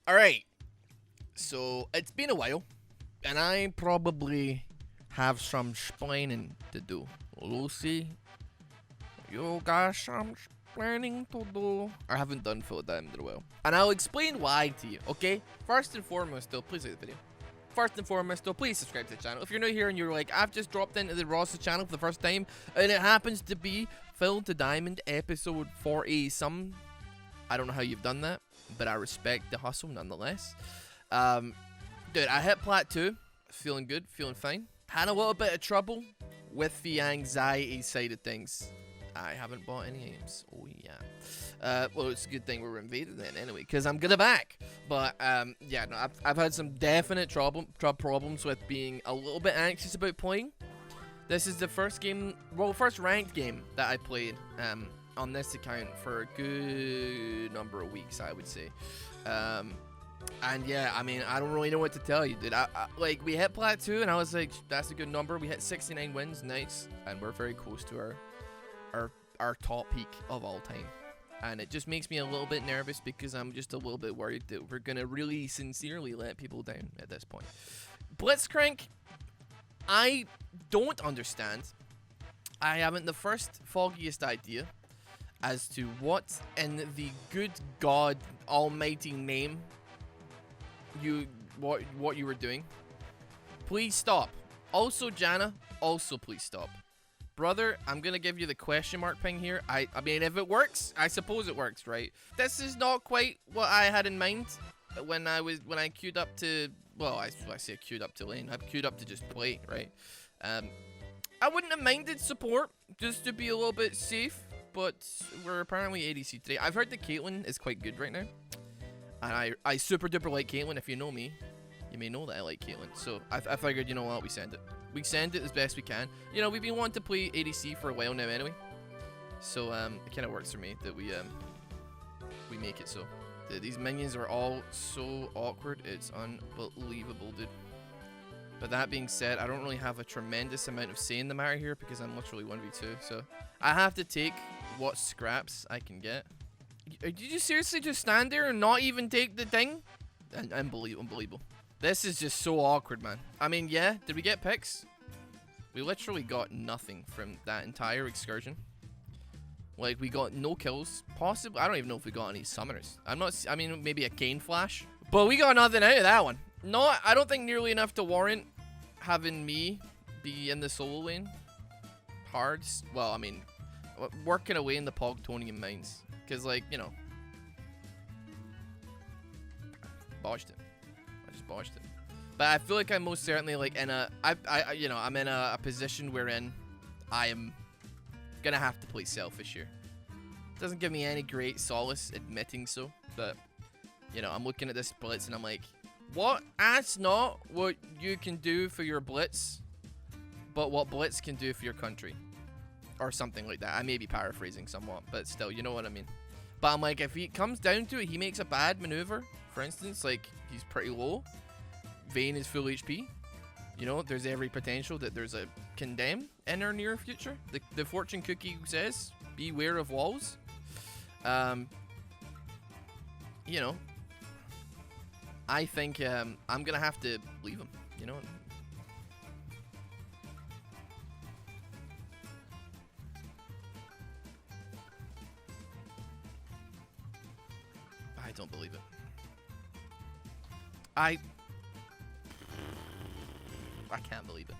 Alright, so it's been a while, and I probably have some explaining to do. Lucy, you got some explaining to do. I haven't done full time in a while. And I'll explain why to you, okay? First and foremost, though, please like the video. First and foremost, though, please subscribe to the channel. If you're new here and you're like, I've just dropped into the Ross channel for the first time, and it happens to be Phil to Diamond episode 40 some. I don't know how you've done that, but I respect the hustle nonetheless. Dude, I hit plat 2, feeling good, feeling fine. Had a little bit of trouble with the anxiety side of things. I haven't bought any games. Oh yeah. Well, it's a good thing we're invaded then anyway, because I'm gonna back. But yeah, no, I've had some definite problems with being a little bit anxious about playing. This is the first game, well, first ranked game that I played on this account for a good number of weeks, I would say. And yeah, I mean, I don't really know what to tell you, dude. Like, we hit plat 2, and I was like, that's a good number. We hit 69 wins, nice, and we're very close to our top peak of all time. And it just makes me a little bit nervous because I'm just a little bit worried that we're gonna really sincerely let people down at this point. Blitzcrank, I don't understand. I haven't the first foggiest idea as to what in the good God almighty name what you were doing. Please stop. Also, Jana, also please stop. Brother, I'm gonna give you the question mark ping here. I mean, if it works, I suppose it works, right? This is not quite what I had in mind when I queued up to, well, I say queued up to lane. I've queued up to just play, right? I wouldn't have minded support just to be a little bit safe, but we're apparently ADC today. I've heard that Caitlyn is quite good right now, and I super duper like Caitlyn. If you know me, you may know that I like Caitlyn. So I figured, you know what, we send it. We send it as best we can. You know, we've been wanting to play ADC for a while now anyway. So it kind of works for me that we make it so. Dude, these minions are all so awkward. It's unbelievable, dude. But that being said, I don't really have a tremendous amount of say in the matter here because I'm literally 1v2. So I have to take what scraps I can get. Did you seriously just stand there and not even take the thing? Unbelievable. This is just so awkward, man. I mean, yeah, did we get picks? We literally got nothing from that entire excursion. Like, we got no kills. Possibly, I don't even know if we got any summoners. I mean, maybe a Kane flash. But we got nothing out of that one. I don't think nearly enough to warrant having me be in the solo lane. Hard. Well, I mean, working away in the Pogtonian mines. Because, like, you know. Botched it. I just botched it. But I feel like I'm most certainly, like, in a... you know, I'm in a position wherein I am gonna have to play selfish here. Doesn't give me any great solace admitting so. But, you know, I'm looking at this blitz and I'm like... What? That's not what you can do for your blitz, but what blitz can do for your country. Or something like that. I may be paraphrasing somewhat, but still, you know what I mean. But I'm like, if he comes down to it, he makes a bad maneuver, for instance, like, he's pretty low. Vayne is full HP. You know, there's every potential that there's a condemn in our near future. The fortune cookie says, beware of walls. You know, I think I'm gonna have to leave him, you know. I don't believe it. I can't believe it.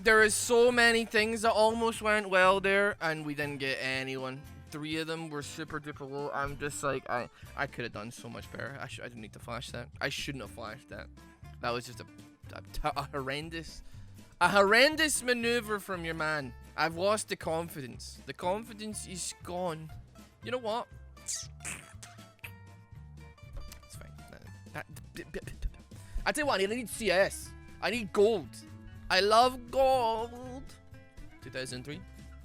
There is so many things that almost went well there, and we didn't get anyone. 3 of them were super duper low. I'm just like, I could have done so much better. I didn't need to flash that. I shouldn't have flashed that. That was just a horrendous maneuver from your man. I've lost the confidence. The confidence is gone. You know what? It's fine. I tell you what, I need CS. I need gold. I love gold. 2003,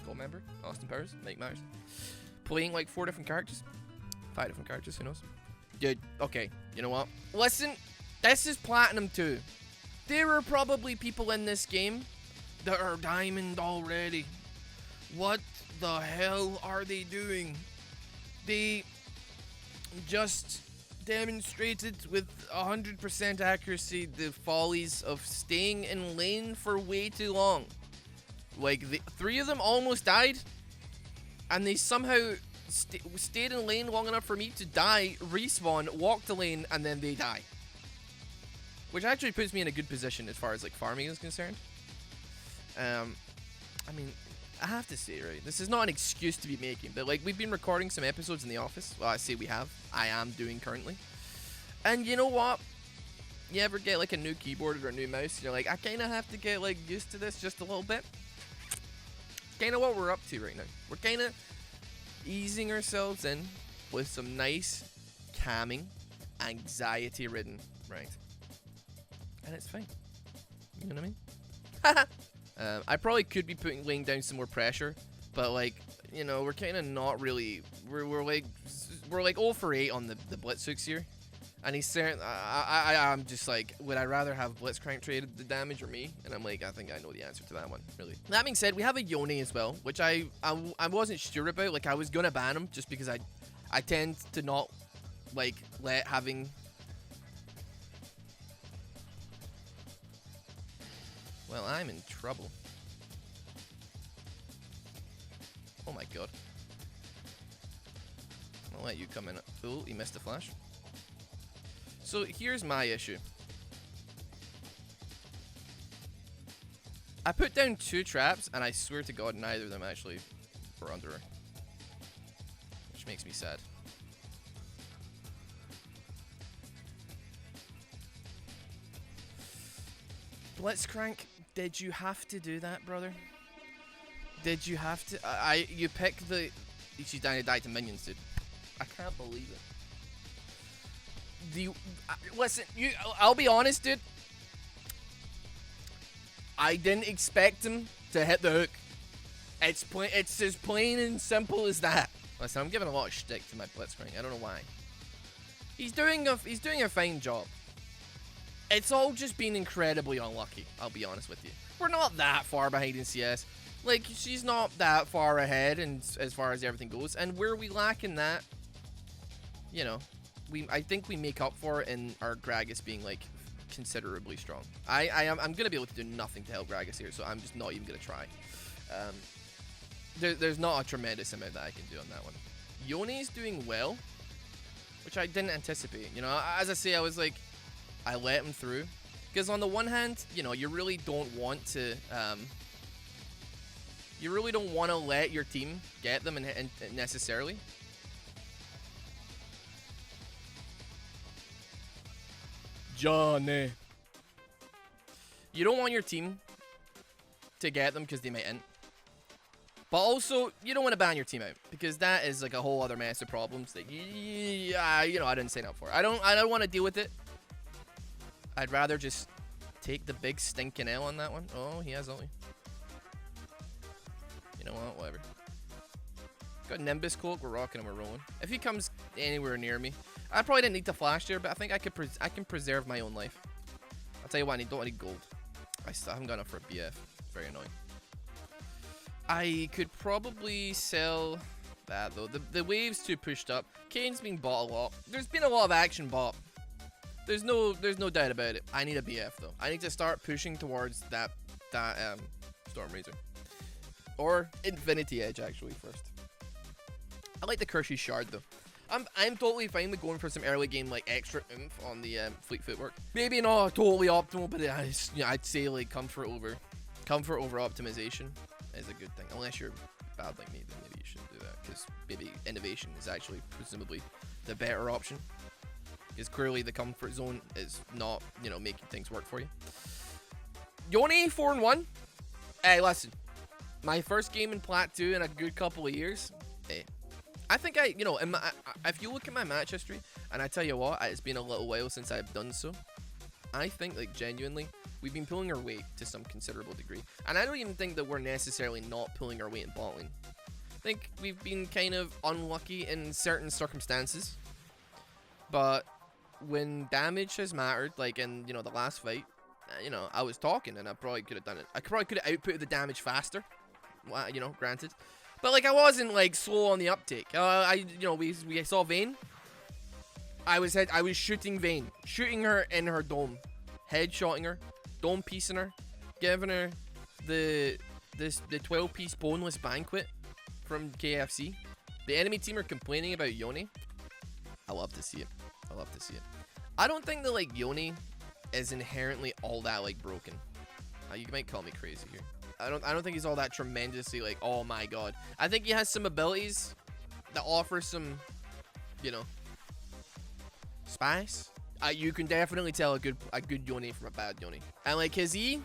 gold member, Austin Powers, Mike Myers. Playing like 4 different characters, 5 different characters, who knows? Dude, okay, you know what? Listen, this is Platinum 2. There are probably people in this game that are Diamond already. What the hell are they doing? They demonstrated with 100% accuracy the follies of staying in lane for way too long. Like, the 3 of them almost died, and they somehow stayed in lane long enough for me to die, respawn, walk to lane, and then they die. Which actually puts me in a good position as far as, like, farming is concerned. I mean, I have to say, right, this is not an excuse to be making, but, like, we've been recording some episodes in the office. Well, I say we have. I am doing currently. And you know what? You ever get, like, a new keyboard or a new mouse, and you're like, I kind of have to get, like, used to this just a little bit? Kind of what we're up to right now. We're kind of easing ourselves in with some nice, calming, anxiety-ridden, right? And it's fine. You know what I mean? I probably could be laying down some more pressure, but, like, you know, we're kind of not really. We're like 0 for 8 on the Blitzhooks here, and he's certain. I'm just like, would I rather have Blitzcrank trade the damage or me? And I'm like, I think I know the answer to that one, really. That being said, we have a Yone as well, which I wasn't sure about. Like, I was gonna ban him just because I tend to not like let having. Well, I'm in trouble. Oh my god. I'll let you come in. Oh, he missed the flash. So here's my issue. I put down 2 traps, and I swear to god neither of them actually were under her. Which makes me sad. Blitzcrank, did you have to do that, brother? Did you have to? You picked the. She's down to die to minions, dude. I can't believe it. Listen, I'll be honest, dude. I didn't expect him to hit the hook. It's as plain and simple as that. Listen, I'm giving a lot of shtick to my Blitzcrank. I don't know why. He's doing a fine job. It's all just been incredibly unlucky, I'll be honest with you. We're not that far behind in CS. Like, she's not that far ahead and as far as everything goes. And where we lack in that, you know, I think we make up for it in our Gragas being, like, considerably strong. I'm going to be able to do nothing to help Gragas here, so I'm just not even going to try. There's not a tremendous amount that I can do on that one. Yone's doing well, which I didn't anticipate. You know, as I say, I was like, I let him through. Because on the one hand, you know, you really don't want to... you really don't want to let your team get them necessarily. Johnny. You don't want your team to get them because they might int. But also, you don't want to ban your team out because that is like a whole other mess of problems that you know, I didn't sign up for. I don't want to deal with it. I'd rather just take the big stinking L on that one. Oh, he has only. You know what? Whatever. Got Nimbus Cloak. We're rocking and we're rolling. If he comes anywhere near me, I probably didn't need to flash there, but I think I can preserve my own life. I'll tell you what, I don't need gold. I still haven't got enough for a BF. Very annoying. I could probably sell that though. The wave's too pushed up. Kane's been bought a lot. There's been a lot of action bought. There's no doubt about it. I need a BF though. I need to start pushing towards that Storm Razor. Or Infinity Edge actually first. I like the Kershey Shard though. I'm totally fine with going for some early game like extra oomph on the fleet footwork. Maybe not totally optimal, but I'd say like comfort over optimization is a good thing. Unless you're bad like me, then maybe you shouldn't do that because maybe innovation is actually presumably the better option. Because clearly the comfort zone is not, you know, making things work for you. Yone 4-1. Hey, listen. My first game in Plat 2 in a good couple of years. Hey. I think you know, if you look at my match history, and I tell you what, it's been a little while since I've done so. I think, like, genuinely, we've been pulling our weight to some considerable degree. And I don't even think that we're necessarily not pulling our weight in bot lane. I think we've been kind of unlucky in certain circumstances. But when damage has mattered, like in, you know, the last fight, you know, I was talking and I probably could have done it. I probably could have outputted the damage faster, you know, granted. But, like, I wasn't, like, slow on the uptake. You know, we saw Vayne. I was shooting Vayne. Shooting her in her dome. Headshotting her. Dome piecing her. Giving her the 12-piece boneless banquet from KFC. The enemy team are complaining about Yone. I love to see it. I love to see it. I don't think that, like, Yone is inherently all that, like, broken. You might call me crazy here. I don't think he's all that tremendously, like, oh my god. I think he has some abilities that offer some, you know, spice. You can definitely tell a good Yone from a bad Yone. And, like, his E,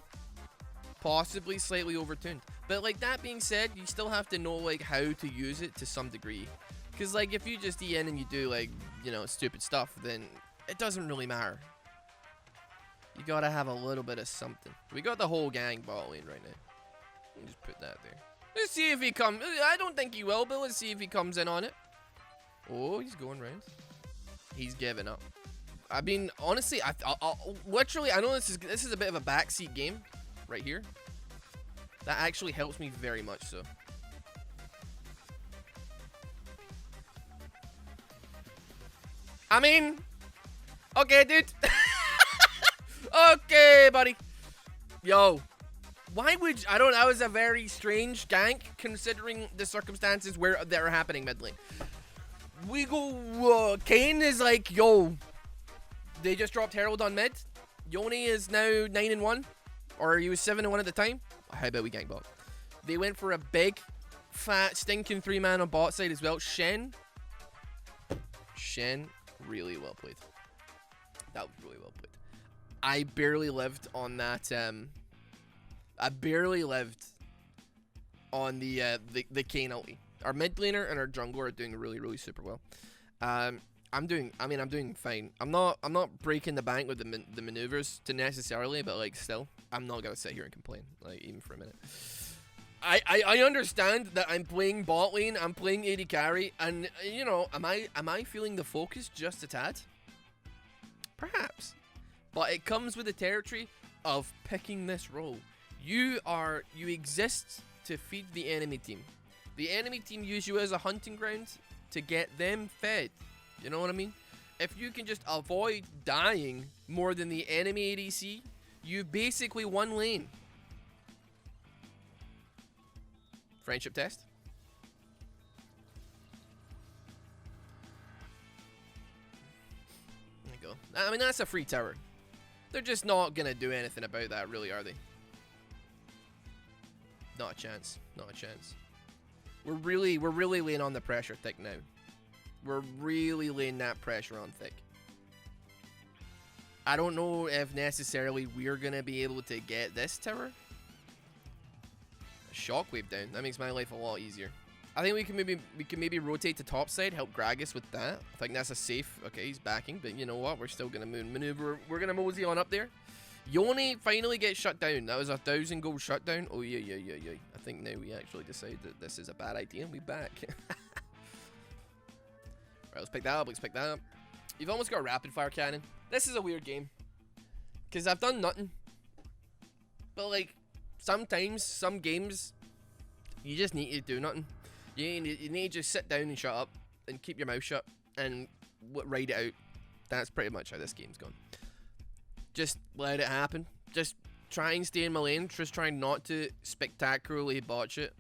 possibly slightly overtuned. But, like, that being said, you still have to know, like, how to use it to some degree. Because, like, if you just E in and you do, like, you know, stupid stuff, then it doesn't really matter. You gotta have a little bit of something. We got the whole gang ball lane right now. Let me just put that there. Let's see if he comes. I don't think he will, but let's see if he comes in on it. Oh, he's going round. He's giving up. I mean, honestly, literally, I know this is a bit of a backseat game right here. That actually helps me very much so. I mean, okay, dude. Okay, buddy. Yo, why would you, I don't know, that was a very strange gank considering the circumstances where they're happening mid lane. We go, Kane is like, yo, they just dropped Herald on mid. Yone is now 9-1, or he was 7-1 at the time. How about we gank bot? They went for a big, fat, stinking 3-man on bot side as well. Shen, really well played. That was really well played. I barely lived on that. I barely lived on the Kane ulti. Our mid laner and our jungler are doing really super well. I'm doing fine. I'm not breaking the bank with the maneuvers to necessarily, but like still, I'm not gonna sit here and complain like even for a minute. I understand that I'm playing bot lane, I'm playing AD carry, and you know, am I feeling the focus just a tad? Perhaps. But it comes with the territory of picking this role. You exist to feed the enemy team. The enemy team use you as a hunting ground to get them fed. You know what I mean? If you can just avoid dying more than the enemy ADC, you basically won lane. Friendship test. There you go. I mean, that's a free tower. They're just not gonna do anything about that, really, are they? Not a chance. Not a chance. We're really laying on the pressure thick now. We're really laying that pressure on thick. I don't know if necessarily we're gonna be able to get this tower. A shockwave down. That makes my life a lot easier. I think we can maybe rotate to top side, help Gragas with that. I think that's a safe. Okay, he's backing, but you know what? We're still gonna maneuver. We're gonna mosey on up there. Yone finally gets shut down. That was a 1,000 gold shutdown. Oh yeah. I think now we actually decide that this is a bad idea and we back. Alright, let's pick that up. Let's pick that up. You've almost got a rapid fire cannon. This is a weird game because I've done nothing. But like sometimes, some games, you just need to do nothing. You need to just sit down and shut up and keep your mouth shut and ride it out. That's pretty much how this game's gone. Just let it happen. Just try and stay in my lane. Just try not to spectacularly botch it.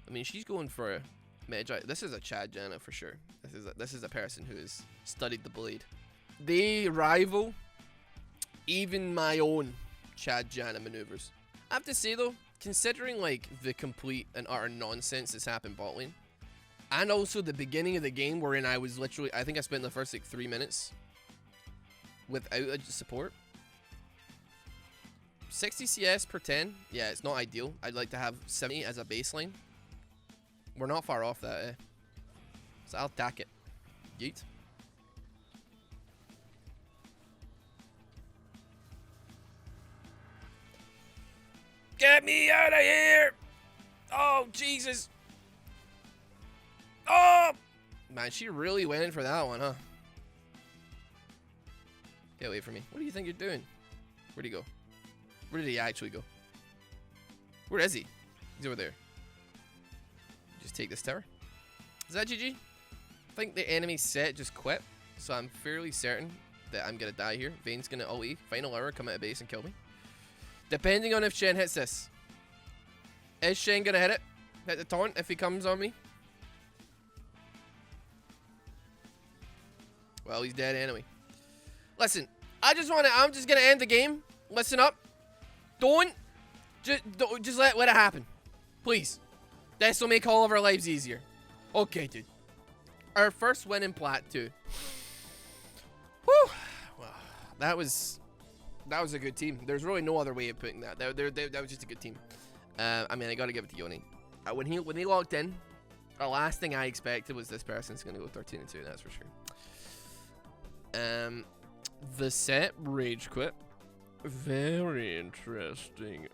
I mean, she's going for a magi. This is a Chad Janna for sure. This is a person who has studied the blade. They rival even my own Chad Janna maneuvers. I have to say though, considering like the complete and utter nonsense that's happened bot lane, and also the beginning of the game wherein I was literally, I think I spent the first like 3 minutes without a support. 60 CS per 10, yeah, it's not ideal. I'd like to have 70 as a baseline. We're not far off that, eh? So I'll tack it. Yeet. Get me out of here! Oh, Jesus. Oh! Man, she really went in for that one, huh? Get away from me. What do you think you're doing? Where'd he go? Where did he actually go? Where is he? He's over there. Just take this tower. Is that GG? I think the enemy set just quit. so I'm fairly certain that I'm gonna die here. Vane's gonna ult, final hour, come out of base and kill me. Depending on if Shen hits this. Is Shen gonna hit it? Hit the taunt if he comes on me? Well, he's dead anyway. Listen, I'm just gonna end the game. Listen up. Don't just let it happen. Please. This will make all of our lives easier. Okay, dude. Our first win in Plat 2. Whew. Well, that was a good team. There's really no other way of putting that. That was just a good team. I mean, I gotta give it to Yoni. When he logged in, the last thing I expected was this person's gonna go 13-2. That's for sure. The set rage quit. Very interesting.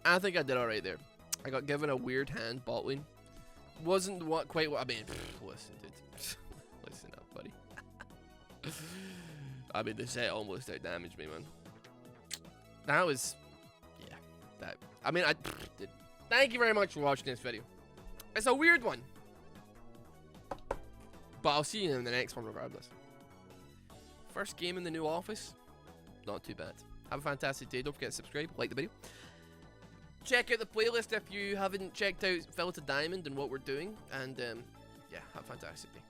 I think I did alright there. I got given a weird hand bot lane. Wasn't quite what I mean. Listen, dude. Listen up, buddy. I mean, the set almost out damaged me, man. That was, yeah. That. I mean, did. Thank you very much for watching this video. It's a weird one, but I'll see you in the next one regardless. First game in the new office, not too bad. Have a fantastic day. Don't forget to subscribe, like the video. Check out the playlist if you haven't checked out Filter Diamond and what we're doing. And yeah, have a fantastic day.